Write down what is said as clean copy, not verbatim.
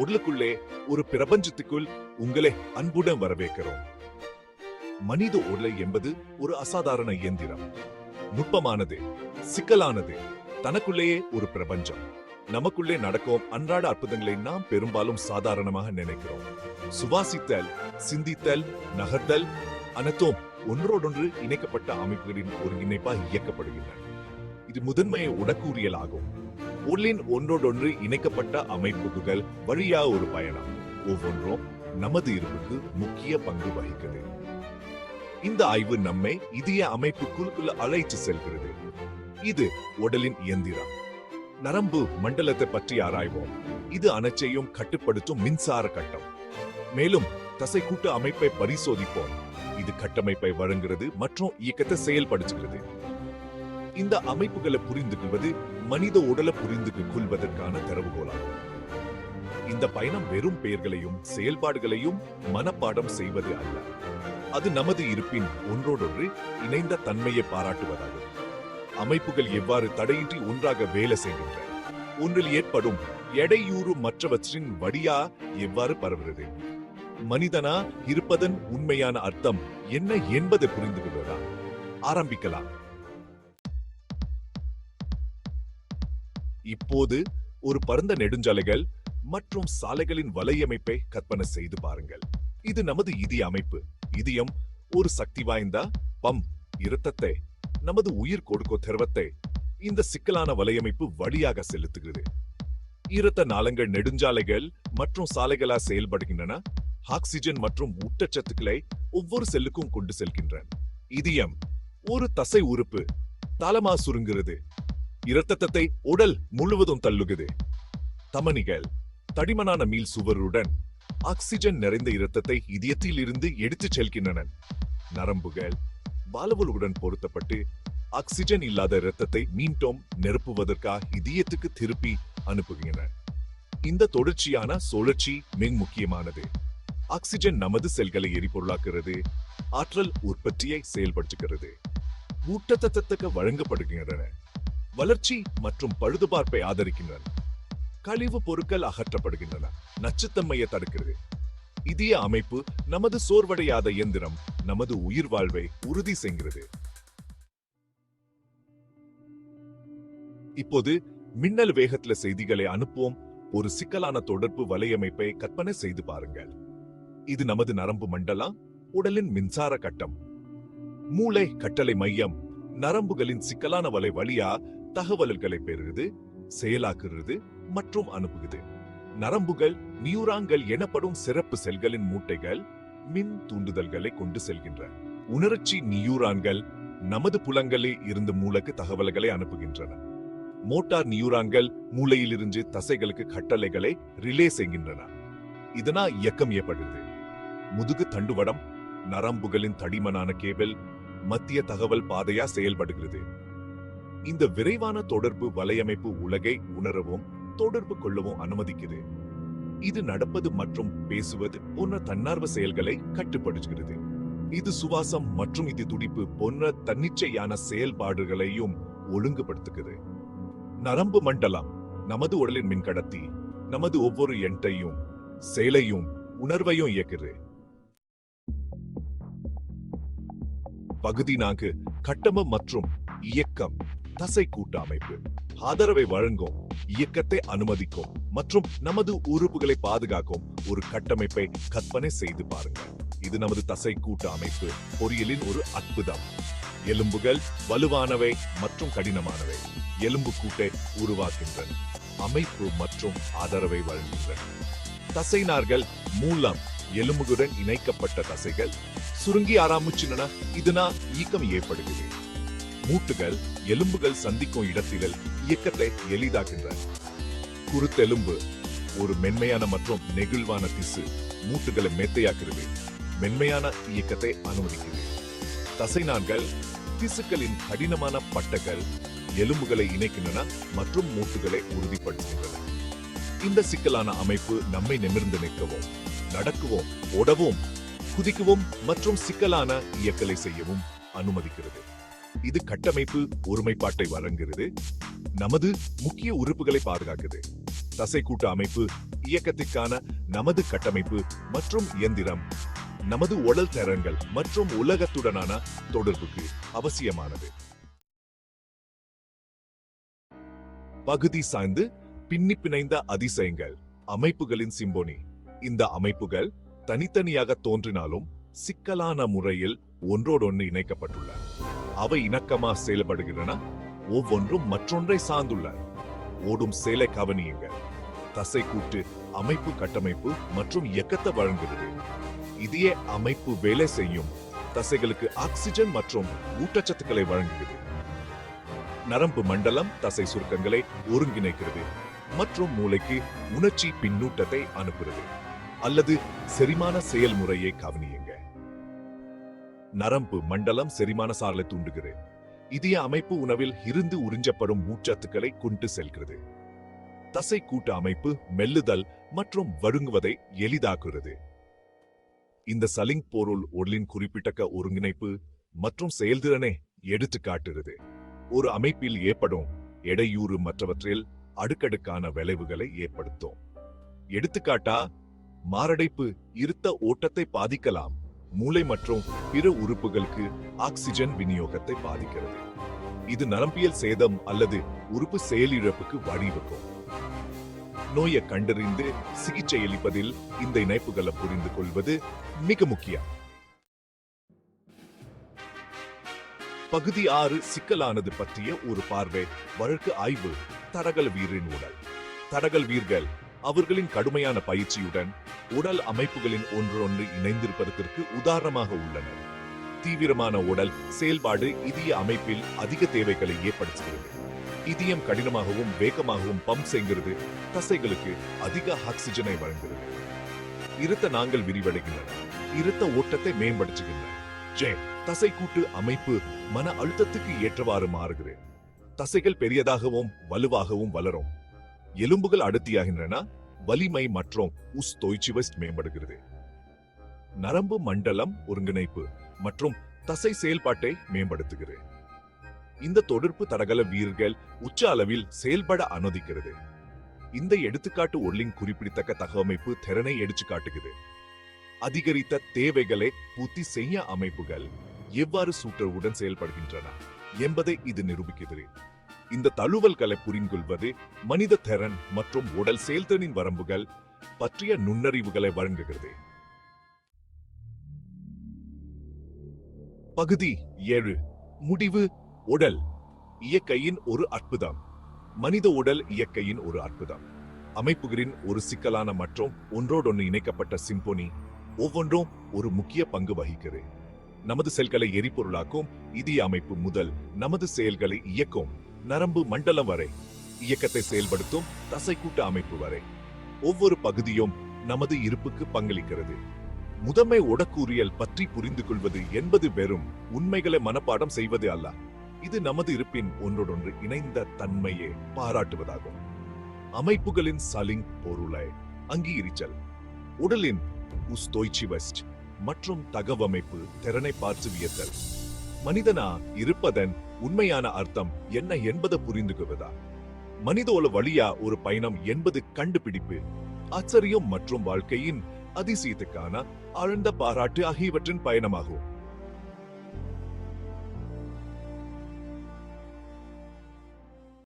உடலுக்குள்ளே ஒரு பிரபஞ்சத்துக்குள் உங்களை அன்புடன் வரவேற்கிறோம். மனித உடல் என்பது ஒரு அசாதாரண இயந்திரம். நுட்பமானது, சிக்கலானது, தனக்குள்ளேயே ஒரு பிரபஞ்சம். நமக்குள்ளே நடக்கும் அன்றாட அற்புதங்களை நாம் பெரும்பாலும் சாதாரணமாக நினைக்கிறோம். சுவாசித்தல், சிந்தித்தல், நகர்த்தல் அனைத்தும் ஒன்றோடொன்று இணைக்கப்பட்ட அமைப்புகளின் ஒரு இணைப்பாக இயக்கப்படுகின்றன. இது முதன்மையை உடற்கூறியல் ஆகும். உடலின் ஒன்றோடொன்று இணைக்கப்பட்ட அமைப்புகள் வழியா ஒரு பயணம். ஒவ்வொன்றும் நமது இருப்புக்கு முக்கிய பங்கு வகிக்கிறது. இந்த ஆய்வு நம்மை இதய அமைப்புக்குள் அழைத்து செல்கிறது. இது உடலின் இயந்திரம். நரம்பு மண்டலத்தை பற்றி ஆராய்வோம். இது அனைத்தையும் கட்டுப்படுத்தும் மின்சார கட்டம். மேலும் தசை கூட்டு அமைப்பை பரிசோதிப்போம். இது கட்டமைப்பை வழங்குகிறது மற்றும் இயக்கத்தை செயல்படுத்துகிறது. இந்த அமைப்புகளை புரிந்து கொள்வது மனித உடலை புரிந்து கொள்வதற்கான திறவுகோலாகும். இந்த பயணம் வெறும் பெயர்களையும் செயல்பாடுகளையும் மனப்பாடம் செய்வது அல்ல. அது நமது இருப்பின் ஒன்றோடொன்று இணைந்த தன்மையை பாராட்டுவதாகும். அமைப்புகள் எவ்வாறு தடையின்றி ஒன்றாக வேலை செய்கின்றன, ஒன்றில் ஏற்படும் எடையூறு மற்றவற்றின் வழியா எவ்வாறு பரவுகிறது, மனிதனா இருப்பதன் உண்மையான அர்த்தம் என்ன என்பதை புரிந்து கொள்வதா? ஆரம்பிக்கலாம். இப்போது ஒரு பரந்த நெடுஞ்சாலைகள் மற்றும் சாலைகளின் வலையமைப்பை கற்பனை செய்து பாருங்கள். இது நமது இதய அமைப்பு. இதயம் ஒரு சக்தி வாய்ந்த பம்ப். இரத்தத்தை, நமது உயிர் கொடுக்கும் திரவத்தை இந்த சிக்கலான வலையமைப்பு வழியாக செலுத்துகிறது. இரத்த நாளங்கள் நெடுஞ்சாலைகள் மற்றும் சாலைகளா செயல்படுகின்றன. ஆக்சிஜன் மற்றும் ஊட்டச்சத்துக்களை ஒவ்வொரு செல்லுக்கும் கொண்டு செல்கின்றன. இதயம் ஒரு தசை உறுப்பு. தாளமா சுருங்குகிறது. இரத்தத்தை உடல் முழுவதும் தள்ளுகிறது. தமனிகள் தடிமனான மீள் சுவருடன் ஆக்சிஜன் நிறைந்த இரத்தத்தை இதயத்தில் இருந்து எடுத்துச் செல்கின்றன. நரம்புகள் வால்வுகளுடன் பொருத்தப்பட்டு ஆக்சிஜன் இல்லாத இரத்தத்தை மீண்டும் நிரப்புவதற்காக இதயத்துக்கு திருப்பி அனுப்புகின்றன. இந்த தொடர்ச்சியான சுழற்சி மிக முக்கியமானது. ஆக்சிஜன் நமது செல்களை எரிபொருளாக்குகிறது, ஆற்றல் உற்பத்தியை செயல்படுத்துகிறது, ஊட்டச்சத்துக்கு வழங்கப்படுகின்றன, வளர்ச்சி மற்றும் பழுதுபார்ப்பை ஆதரிக்கின்றன, கழிவு பொருட்கள் அகற்றப்படுகின்றன, நச்சுத்தன்மையை தடுக்கிறது. இதய அமைப்பு நமது சோர்வடையாத இயந்திரம், நமது உயிர் வாழ்வை உறுதி செய்கிறது. இப்போது மின்னல் வேகத்துல செய்திகளை அனுப்புவோம். ஒரு சிக்கலான தொடர்பு வலையமைப்பை கற்பனை செய்து பாருங்கள். இது நமது நரம்பு மண்டலம், உடலின் மின்சார கட்டம். மூளை கட்டளை மையம் நரம்புகளின் சிக்கலான வலை வழியா தகவல்களை பெறுகிறது, செயலாக்குகிறது மற்றும் அனுப்புகிறது. நரம்புகள் நியூரான்கள் எனப்படும் சிறப்பு செல்களின் மூட்டைகள் மின் தூண்டுதல்களை கொண்டு செல்கின்றன. உணர்ச்சி நியூரான்கள் நமது புலங்களில் இருந்து மூளைக்கு தகவல்களை அனுப்புகின்றன. மோட்டார் நியூரான்கள் மூளையிலிருந்து தசைகளுக்கு கட்டளைகளை ரிலே செய்கின்றன. இதனால் இயக்கம் ஏற்படுகிறது. முதுகு தண்டுவடம் நரம்புகளின் தடிமனான கேபிள் மத்திய தகவல் பாதையா செயல்படுகிறது. இந்த விரைவான தொடர்பு வலையமைப்பு உலகை உணரவும் தொடர்பு கொள்ளவும் அனுமதிக்குது. இது நடப்பது மற்றும் பேசுவது போன்ற தன்னார்வ செயல்களை கட்டுப்படுத்துகிறது. இது சுவாசம் மற்றும் இது துடிப்பு போன்ற தன்னிச்சையான செயல்பாடுகளையும் ஒழுங்குபடுத்துகிறது. நரம்பு மண்டலம் நமது உடலின் மின்கடத்தி, நமது ஒவ்வொரு எண்டையும் செயலையும் உணர்வையும் இயக்குது. பகுதி 4 கட்டமம் மற்றும் இயக்கம். தசை கூட்ட அமைப்பு ஆதரவை வழங்கும், இயக்கத்தை அனுமதிக்கும் மற்றும் நமது உறுப்புகளை பாதுகாக்கும் ஒரு கட்டமைப்பை கற்பனை செய்து பாருங்கள். இது நமது தசை கூட்ட அமைப்பு பொறியியலின் ஒரு அற்புதம். எலும்புகள் வலுவானவை மற்றும் கடினமானவை எலும்பு கூட்டை உருவாக்கின்றன, அமைப்பு மற்றும் ஆதரவை வழங்குகின்றன. தசைநார்கள் மூலம் எலும்புடன் இணைக்கப்பட்ட தசைகள் சுருங்கி ஆரம்பிச்சுன, இதனால் இயக்கம் ஏற்படுகிறது. மூட்டுகள் எலும்புகள் சந்திக்கும் இடத்தில் இயக்கத்தை எளிதாக்கின்றன. குருத்தெலும்பு ஒரு மென்மையான மற்றும் நெகிழ்வான திசு மூட்டுகளை மெத்தையாக்குகிறது, மென்மையான இயக்கத்தை அனுமதிக்கிறது. தசைநார்கள் திசுக்களின் கடினமான பட்டைகள் எலும்புகளை இணைக்கின்றன மற்றும் மூட்டுகளை உறுதிப்படுத்துகின்றன. இந்த சிக்கலான அமைப்பு நம்மை நிமிர்ந்து நிற்கவும், நடக்கவும், ஓடவும், குதிக்கவும் மற்றும் சிக்கலான இயக்கலை செய்யவும் அனுமதிக்கிறது. இது கட்டமைப்பு ஒருமைப்பாட்டை வழங்குகிறது, நமது முக்கிய உறுப்புகளை பாதுகாக்குது. தசை கூட்ட அமைப்பு இயக்கத்திற்கான நமது கட்டமைப்பு மற்றும் இயந்திரம் நமது உடல் திறன்கள் மற்றும் உலகத்துடனான தொடர்புக்கு அவசியமானது. பகுதி சார்ந்து பின்னி பிணைந்த அதிசயங்கள் அமைப்புகளின் சிம்போனி. இந்த அமைப்புகள் தனித்தனியாக தோன்றினாலும் சிக்கலான முறையில் ஒன்றோடொன்று இணைக்கப்பட்டுள்ளன. அவை இணக்கமா செயல்படுகின்றன, ஒவ்வொன்றும் மற்றொன்றை சார்ந்துள்ளன. ஓடும் சேலை கவனியுங்கள். தசை கூட்டு அமைப்பு கட்டமைப்பு மற்றும் இயக்கத்தை வழங்குகிறது. இதே அமைப்பு வேலை செய்யும் தசைகளுக்கு ஆக்சிஜன் மற்றும் ஊட்டச்சத்துக்களை வழங்குகிறது. நரம்பு மண்டலம் தசை சுருக்கங்களை ஒருங்கிணைக்கிறது மற்றும் மூளைக்கு உணர்ச்சி பின்னூட்டத்தை அனுப்புகிறது அல்லது செரிமான செயல்முறையை கவனியுங்க. நரம்பு மண்டலம் செரிமான சாரலை தூண்டுகிறது. இதய அமைப்பு உணவில் இருந்து உறிஞ்சப்படும் ஊட்டச்சத்துக்களை கொண்டு செல்கிறது. தசை கூட்டு அமைப்பு மெல்லுதல் மற்றும் வழுங்குவதை எளிதாக்குகிறது. இந்த சலிங் பொருள் உடலின் குறிப்பிட்ட ஒருங்கிணைப்பு மற்றும் செயல்திறனை எடுத்து காட்டுகிறது. ஒரு அமைப்பில் ஏற்படும் இடையூறு மற்றவற்றில் அடுக்கடுக்கான விளைவுகளை ஏற்படுத்தும். எடுத்துக்காட்டா, மாரடைப்பு இருத்த ஓட்டத்தை பாதிக்கலாம், மூளை மற்றும் பிற உறுப்புகளுக்கு ஆக்சிஜன் விநியோகத்தை பாதிக்கிறது. இது நரம்பியல் சேதம் அல்லது உறுப்பு செயலிழப்புக்கு வழிவகுக்கும். நோயை கண்டறிந்து சிகிச்சை அளிப்பதில் இந்த இணைப்புகளை புரிந்து கொள்வது மிக முக்கியம். பகுதி 6 சிக்கலானது பற்றிய ஒரு பார்வை. வழக்கு ஆய்வு. தடகள வீரரின் உடல். தடகள வீரர்கள் அவர்களின் கடுமையான பயிற்சியுடன் உடல் அமைப்புகளின் ஒன்றொன்று இணைந்திருப்பதற்கு உதாரணமாக உள்ளனர். தீவிரமான உடல் செயல்பாடு இதய அமைப்பில் அதிக தேவைகளை ஏற்படுத்துகிறது. இதயம் கடினமாகவும் வேகமாகவும் பம்ப் செய்கிறது, தசைகளுக்கு அதிக ஆக்சிஜனை வழங்குகிறது. இரத்த நாங்கள் விரிவடைகின்றன, இரத்த ஓட்டத்தை மேம்படுத்துகின்றன. தசை கூட்டு அமைப்பு மன அழுத்தத்துக்கு ஏற்றவாறு மாறுகிறது. தசைகள் பெரியதாகவும் வலுவாகவும் வளரும். எலும்புகள் அடர்த்தியாகின்றன, வலிமை மற்றும் மேம்படுகிறது. நரம்பு மண்டலம் ஒருங்கிணைப்பு மற்றும் தசை செயல்பாட்டை மேம்படுத்துகிறது. இந்த தொடர்பு தடகள வீரர்கள் உச்ச அளவில் செயல்பட அனுமதிக்கிறது. இந்த எடுத்துக்காட்டு உடலின் குறிப்பிடத்தக்க தகவமைப்பு திறனை எடுத்து காட்டுகிறது. அதிகரித்த தேவைகளை பூர்த்தி செய்ய அமைப்புகள் எவ்வாறு சூற்றவுடன் செயல்படுகின்றன என்பதை இது நிரூபிக்கிறது. இந்த தழுவல்களை புரிந்து கொள்வது மனித திறன் மற்றும் உடல் செயல்திறனின் வரம்புகள் பற்றிய நுண்ணறிவுகளை வழங்குகிறது. பகுதி 7 முடிவு. உடல் இயற்கையின் ஒரு அற்புதம். மனித உடல் இயற்கையின் ஒரு அற்புதம். அமைப்புகளின் ஒரு சிக்கலான மற்றும் ஒன்றோடொன்று இணைக்கப்பட்ட சிம்போனி. ஒவ்வொன்றும் ஒரு முக்கிய பங்கு வகிக்கிறது. நமது செல்களை எரிபொருளாக்கும் இதய அமைப்பு முதல் நமது செயல்களை இயக்கும் நரம்பு மண்டலம் வரை, இயக்கத்தை செயல்படுத்தும் தசை கூட்ட அமைப்பு வரை, ஒவ்வொரு பகுதியும் நமது இருப்புக்கு பங்களிக்கிறது. முதன்மை உடற்கூறியல் பற்றி புரிந்து கொள்வது என்பது வெறும் உண்மைகளை மனப்பாடம் செய்வது அல்ல. இது நமது இருப்பின் ஒன்றொன்று இணைந்த தன்மையை பாராட்டுவதாகும். அமைப்புகளின் சலிங் பொருளை அங்கீகரித்தல், உடலின் மற்றும் தகவமைப்பு திறனை பார்த்து வியத்தல். மனிதனா இருப்பதன் உண்மையான அர்த்தம் என்ன என்பதை புரிந்து கொள்வதா. மனிதோல வழியா ஒரு பயணம் என்பது கண்டுபிடிப்பு, ஆச்சரியம் மற்றும் வாழ்க்கையின் அதிசயத்துக்கான ஆழ்ந்த பாராட்டு ஆகியவற்றின் பயணமாகும்.